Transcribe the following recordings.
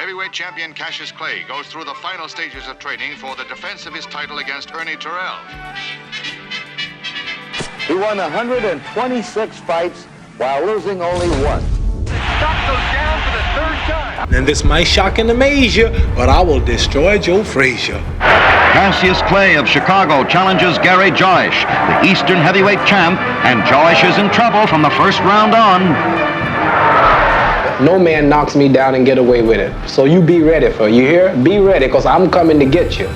Heavyweight champion Cassius Clay goes through the final stages of training for the defense of his title against Ernie Terrell. He won 126 fights while losing only one. Stock goes down for the third time. And this might shock and amaze you, but I will destroy Joe Frazier. Cassius Clay of Chicago challenges Gary Joyce, the Eastern heavyweight champ, and Joyce is in trouble from the first round on. No man knocks me down and get away with it. So you be ready for it. You hear? Be ready, because I'm coming to get you.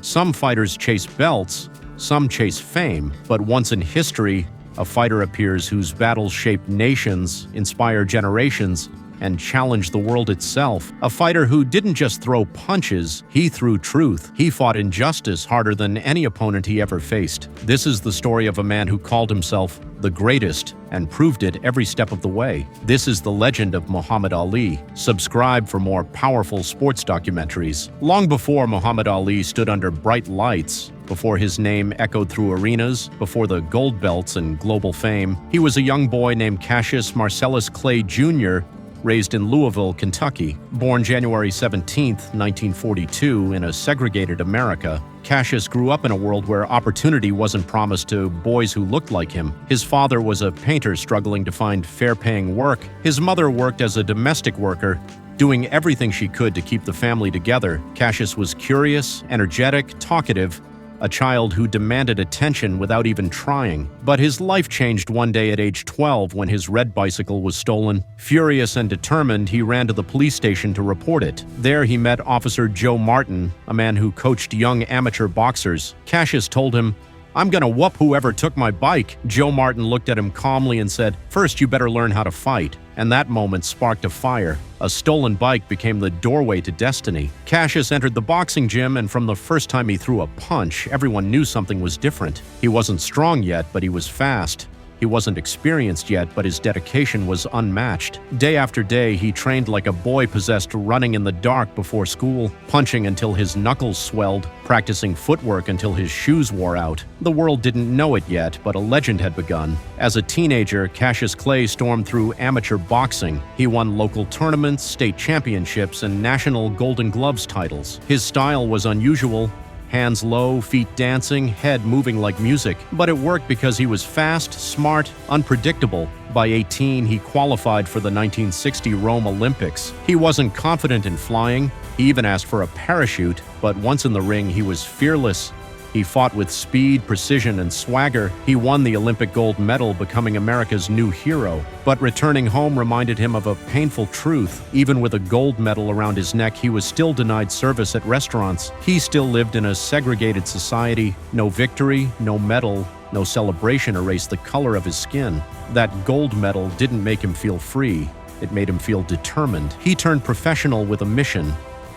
Some fighters chase belts, some chase fame, but once in history, a fighter appears whose battles shape nations, inspire generations, and challenge the world itself. A fighter who didn't just throw punches, he threw truth. He fought injustice harder than any opponent he ever faced. This is the story of a man who called himself the greatest and proved it every step of the way. This is the legend of Muhammad Ali. Subscribe for more powerful sports documentaries. Long before Muhammad Ali stood under bright lights, before his name echoed through arenas, before the gold belts and global fame, he was a young boy named Cassius Marcellus Clay Jr., raised in Louisville, Kentucky. Born January 17, 1942, in a segregated America, Cassius grew up in a world where opportunity wasn't promised to boys who looked like him. His father was a painter struggling to find fair-paying work. His mother worked as a domestic worker, doing everything she could to keep the family together. Cassius was curious, energetic, talkative, a child who demanded attention without even trying. But his life changed one day at age 12 when his red bicycle was stolen. Furious and determined, he ran to the police station to report it. There he met Officer Joe Martin, a man who coached young amateur boxers. Cassius told him, "I'm gonna whoop whoever took my bike." Joe Martin looked at him calmly and said, "First, you better learn how to fight." And that moment sparked a fire. A stolen bike became the doorway to destiny. Cassius entered the boxing gym, and from the first time he threw a punch, everyone knew something was different. He wasn't strong yet, but he was fast. He wasn't experienced yet, but his dedication was unmatched. Day after day, he trained like a boy possessed, running in the dark before school, punching until his knuckles swelled, practicing footwork until his shoes wore out. The world didn't know it yet, but a legend had begun. As a teenager, Cassius Clay stormed through amateur boxing. He won local tournaments, state championships, and national Golden Gloves titles. His style was unusual. Hands low, feet dancing, head moving like music. But it worked because he was fast, smart, unpredictable. By 18, he qualified for the 1960 Rome Olympics. He wasn't confident in flying. He even asked for a parachute. But once in the ring, he was fearless. He fought with speed, precision, and swagger. He won the Olympic gold medal, becoming America's new hero. But returning home reminded him of a painful truth. Even with a gold medal around his neck, he was still denied service at restaurants. He still lived in a segregated society. No victory, no medal, no celebration erased the color of his skin. That gold medal didn't make him feel free. It made him feel determined. He turned professional with a mission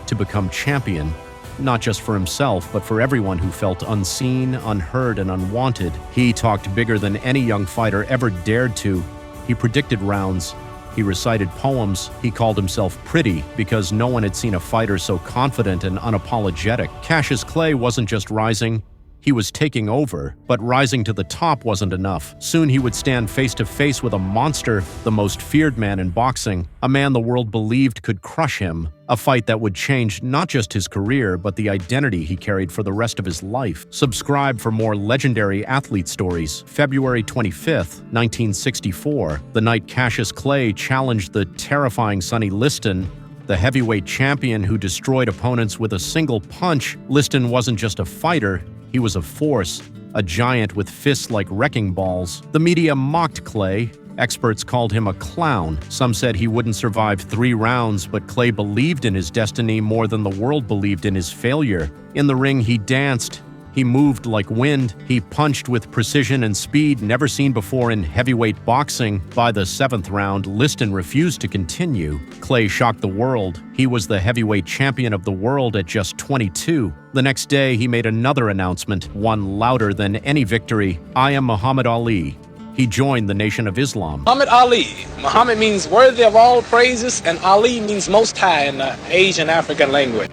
to become champion. Not just for himself, but for everyone who felt unseen, unheard, and unwanted. He talked bigger than any young fighter ever dared to. He predicted rounds. He recited poems. He called himself pretty because no one had seen a fighter so confident and unapologetic. Cassius Clay wasn't just rising. He was taking over, but rising to the top wasn't enough. Soon he would stand face to face with a monster, the most feared man in boxing, a man the world believed could crush him, a fight that would change not just his career, but the identity he carried for the rest of his life. Subscribe for more legendary athlete stories. February 25th, 1964, the night Cassius Clay challenged the terrifying Sonny Liston, the heavyweight champion who destroyed opponents with a single punch. Liston wasn't just a fighter, he was a force, a giant with fists like wrecking balls. The media mocked Clay. Experts called him a clown. Some said he wouldn't survive 3 rounds, but Clay believed in his destiny more than the world believed in his failure. In the ring, he danced. He moved like wind. He punched with precision and speed never seen before in heavyweight boxing. By the 7th round, Liston refused to continue. Clay shocked the world. He was the heavyweight champion of the world at just 22. The next day, he made another announcement, one louder than any victory. "I am Muhammad Ali." He joined the Nation of Islam. Muhammad Ali. Muhammad means worthy of all praises, and Ali means most high in the Asian African language.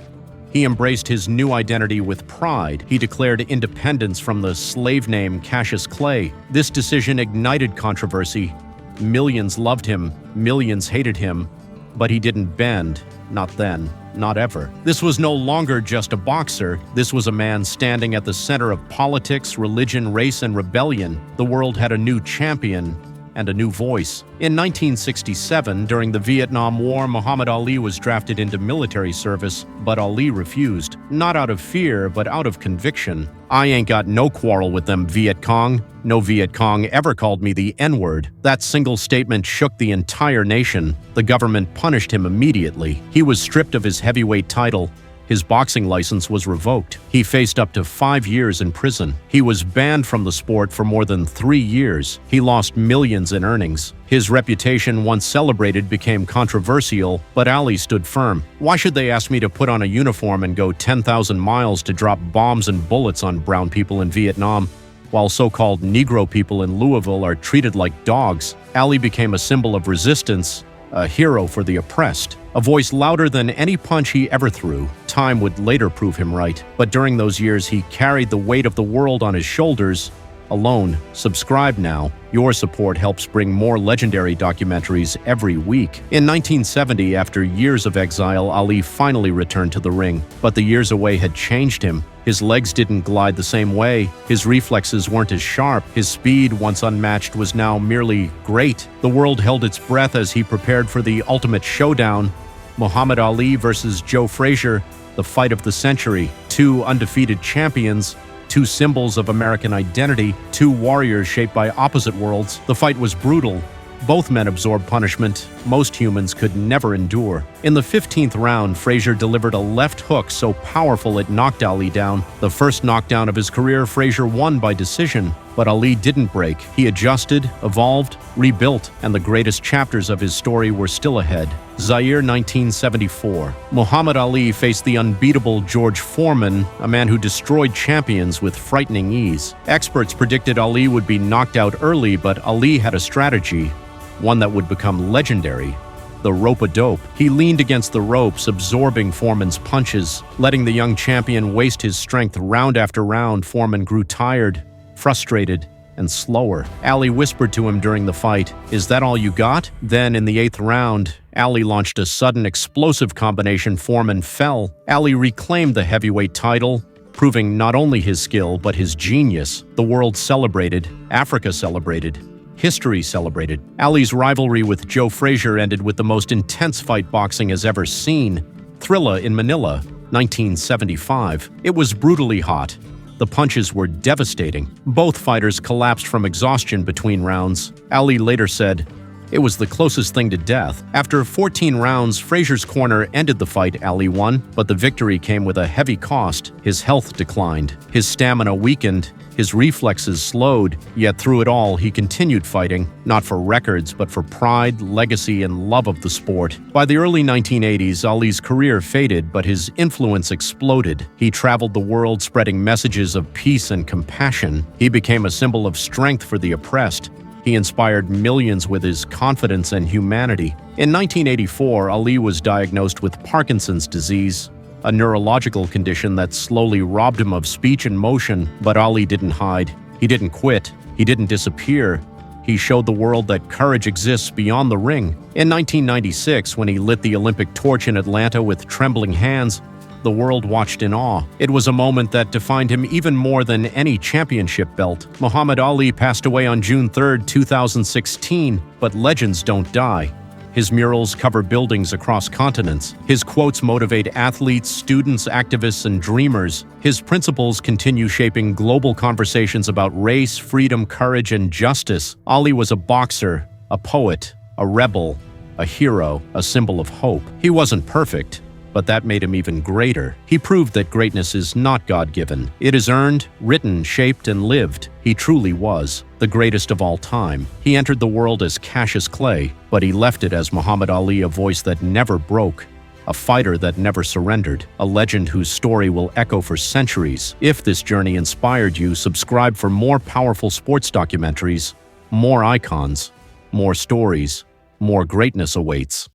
He embraced his new identity with pride. He declared independence from the slave name Cassius Clay. This decision ignited controversy. Millions loved him, millions hated him, but he didn't bend. not then, not ever. This was no longer just a boxer. This was a man standing at the center of politics, religion, race, and rebellion. The world had a new champion and a new voice. In 1967, during the Vietnam War, Muhammad Ali was drafted into military service, but Ali refused. Not out of fear, but out of conviction. "I ain't got no quarrel with them Viet Cong. No Viet Cong ever called me the N-word." That single statement shook the entire nation. The government punished him immediately. He was stripped of his heavyweight title. His boxing license was revoked. He faced up to 5 years in prison. He was banned from the sport for more than 3 years. He lost millions in earnings. His reputation, once celebrated, became controversial, but Ali stood firm. "Why should they ask me to put on a uniform and go 10,000 miles to drop bombs and bullets on brown people in Vietnam, while so-called Negro people in Louisville are treated like dogs?" Ali became a symbol of resistance, a hero for the oppressed, a voice louder than any punch he ever threw. Time would later prove him right, but during those years he carried the weight of the world on his shoulders alone. Subscribe now. Your support helps bring more legendary documentaries every week. In 1970, after years of exile, Ali finally returned to the ring, but the years away had changed him. His legs didn't glide the same way. His reflexes weren't as sharp. His speed, once unmatched, was now merely great. The world held its breath as he prepared for the ultimate showdown. Muhammad Ali versus Joe Frazier, the fight of the century. Two undefeated champions, two symbols of American identity, two warriors shaped by opposite worlds. The fight was brutal. Both men absorbed punishment most humans could never endure. In the 15th round, Frazier delivered a left hook so powerful it knocked Ali down. The first knockdown of his career, Frazier won by decision. But Ali didn't break. He adjusted, evolved, rebuilt, and the greatest chapters of his story were still ahead. Zaire, 1974. Muhammad Ali faced the unbeatable George Foreman, a man who destroyed champions with frightening ease. Experts predicted Ali would be knocked out early, but Ali had a strategy, one that would become legendary: the rope-a-dope. He leaned against the ropes, absorbing Foreman's punches. Letting the young champion waste his strength round after round, Foreman grew tired, frustrated, and slower. Ali whispered to him during the fight, "Is that all you got?" Then, in the 8th round, Ali launched a sudden explosive combination. Foreman fell. Ali reclaimed the heavyweight title, proving not only his skill, but his genius. The world celebrated. Africa celebrated. History celebrated. Ali's rivalry with Joe Frazier ended with the most intense fight boxing has ever seen. Thrilla in Manila, 1975. It was brutally hot. The punches were devastating. Both fighters collapsed from exhaustion between rounds. Ali later said, "It was the closest thing to death." After 14 rounds, Frazier's corner ended the fight. Ali won, but the victory came with a heavy cost. His health declined. His stamina weakened. His reflexes slowed. Yet through it all, he continued fighting, not for records, but for pride, legacy, and love of the sport. By the early 1980s, Ali's career faded, but his influence exploded. He traveled the world spreading messages of peace and compassion. He became a symbol of strength for the oppressed. He inspired millions with his confidence and humanity. In 1984, Ali was diagnosed with Parkinson's disease, a neurological condition that slowly robbed him of speech and motion. But Ali didn't hide. He didn't quit. He didn't disappear. He showed the world that courage exists beyond the ring. In 1996, when he lit the Olympic torch in Atlanta with trembling hands, the world watched in awe. It was a moment that defined him even more than any championship belt. Muhammad Ali passed away on June 3, 2016, but legends don't die. His murals cover buildings across continents. His quotes motivate athletes, students, activists, and dreamers. His principles continue shaping global conversations about race, freedom, courage, and justice. Ali was a boxer, a poet, a rebel, a hero, a symbol of hope. He wasn't perfect, but that made him even greater. He proved that greatness is not God-given. It is earned, written, shaped, and lived. He truly was the greatest of all time. He entered the world as Cassius Clay, but he left it as Muhammad Ali, a voice that never broke, a fighter that never surrendered, a legend whose story will echo for centuries. If this journey inspired you, subscribe for more powerful sports documentaries, more icons, more stories, more greatness awaits.